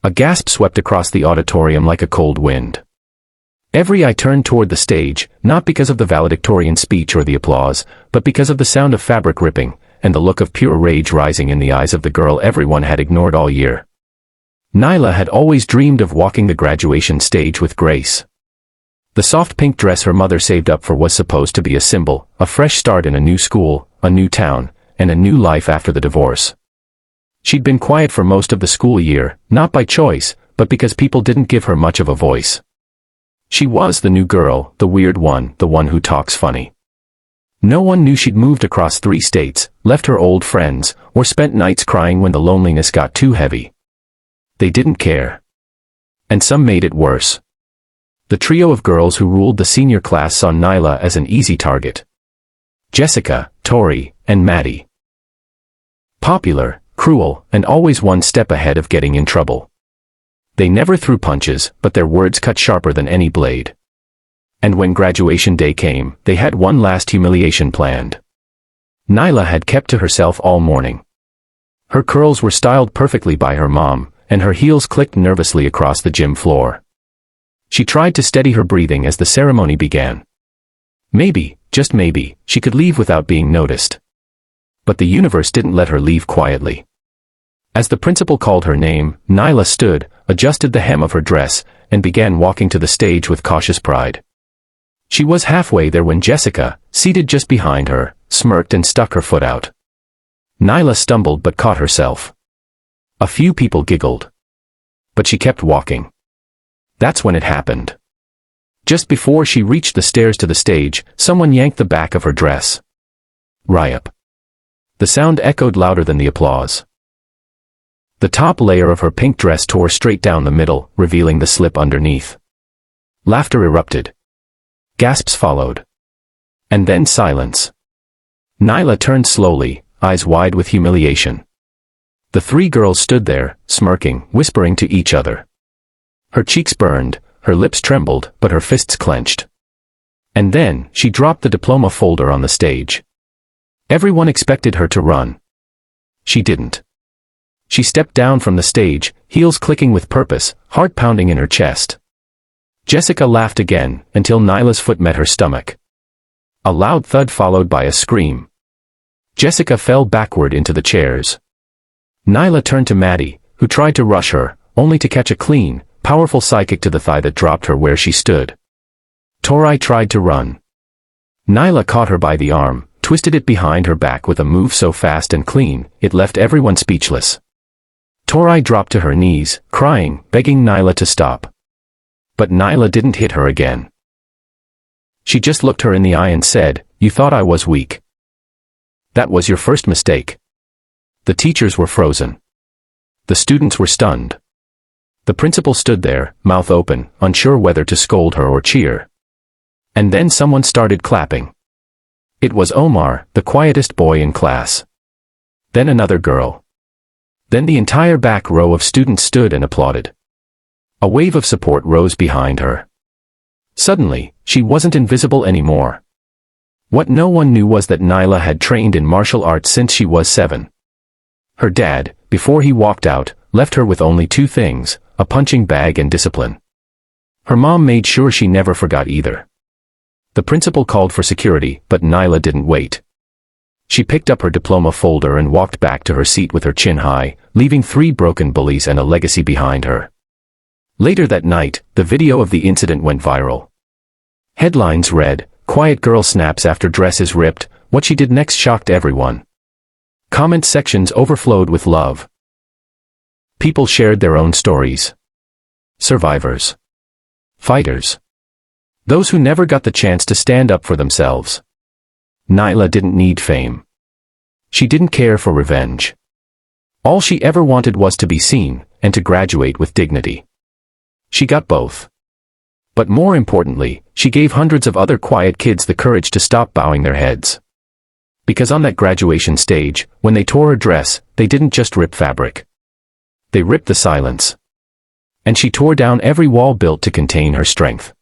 A gasp swept across the auditorium like a cold wind. Every eye turned toward the stage, not because of the valedictorian speech or the applause, but because of the sound of fabric ripping, and the look of pure rage rising in the eyes of the girl everyone had ignored all year. Nyla had always dreamed of walking the graduation stage with grace. The soft pink dress her mother saved up for was supposed to be a symbol, a fresh start in a new school, a new town, and a new life after the divorce. She'd been quiet for most of the school year, not by choice, but because people didn't give her much of a voice. She was the new girl, the weird one, the one who talks funny. No one knew she'd moved across 3 states, left her old friends, or spent nights crying when the loneliness got too heavy. They didn't care. And some made it worse. The trio of girls who ruled the senior class saw Nyla as an easy target. Jessica, Tori, and Maddie. Popular, cruel, and always one step ahead of getting in trouble. They never threw punches, but their words cut sharper than any blade. And when graduation day came, they had one last humiliation planned. Nyla had kept to herself all morning. Her curls were styled perfectly by her mom, and her heels clicked nervously across the gym floor. She tried to steady her breathing as the ceremony began. Maybe, just maybe, she could leave without being noticed. But the universe didn't let her leave quietly. As the principal called her name, Nyla stood, adjusted the hem of her dress, and began walking to the stage with cautious pride. She was halfway there when Jessica, seated just behind her, smirked and stuck her foot out. Nyla stumbled but caught herself. A few people giggled. But she kept walking. That's when it happened. Just before she reached the stairs to the stage, someone yanked the back of her dress. Ryup. The sound echoed louder than the applause. The top layer of her pink dress tore straight down the middle, revealing the slip underneath. Laughter erupted. Gasps followed. And then silence. Nyla turned slowly, eyes wide with humiliation. The 3 girls stood there, smirking, whispering to each other. Her cheeks burned, her lips trembled, but her fists clenched. And then, she dropped the diploma folder on the stage. Everyone expected her to run. She didn't. She stepped down from the stage, heels clicking with purpose, heart pounding in her chest. Jessica laughed again, until Nyla's foot met her stomach. A loud thud followed by a scream. Jessica fell backward into the chairs. Nyla turned to Maddie, who tried to rush her, only to catch a clean, powerful sidekick to the thigh that dropped her where she stood. Tori tried to run. Nyla caught her by the arm, twisted it behind her back with a move so fast and clean, it left everyone speechless. Tori dropped to her knees, crying, begging Nyla to stop. But Nyla didn't hit her again. She just looked her in the eye and said, "You thought I was weak. That was your first mistake." The teachers were frozen. The students were stunned. The principal stood there, mouth open, unsure whether to scold her or cheer. And then someone started clapping. It was Omar, the quietest boy in class. Then another girl. Then the entire back row of students stood and applauded. A wave of support rose behind her. Suddenly, she wasn't invisible anymore. What no one knew was that Nyla had trained in martial arts since she was 7. Her dad, before he walked out, left her with only 2 things, a punching bag and discipline. Her mom made sure she never forgot either. The principal called for security, but Nyla didn't wait. She picked up her diploma folder and walked back to her seat with her chin high, leaving 3 broken bullies and a legacy behind her. Later that night, the video of the incident went viral. Headlines read, "Quiet girl snaps after dress is ripped, what she did next shocked everyone." Comment sections overflowed with love. People shared their own stories. Survivors. Fighters. Those who never got the chance to stand up for themselves. Nyla didn't need fame. She didn't care for revenge. All she ever wanted was to be seen, and to graduate with dignity. She got both. But more importantly, she gave hundreds of other quiet kids the courage to stop bowing their heads. Because on that graduation stage, when they tore her dress, they didn't just rip fabric. They ripped the silence. And she tore down every wall built to contain her strength.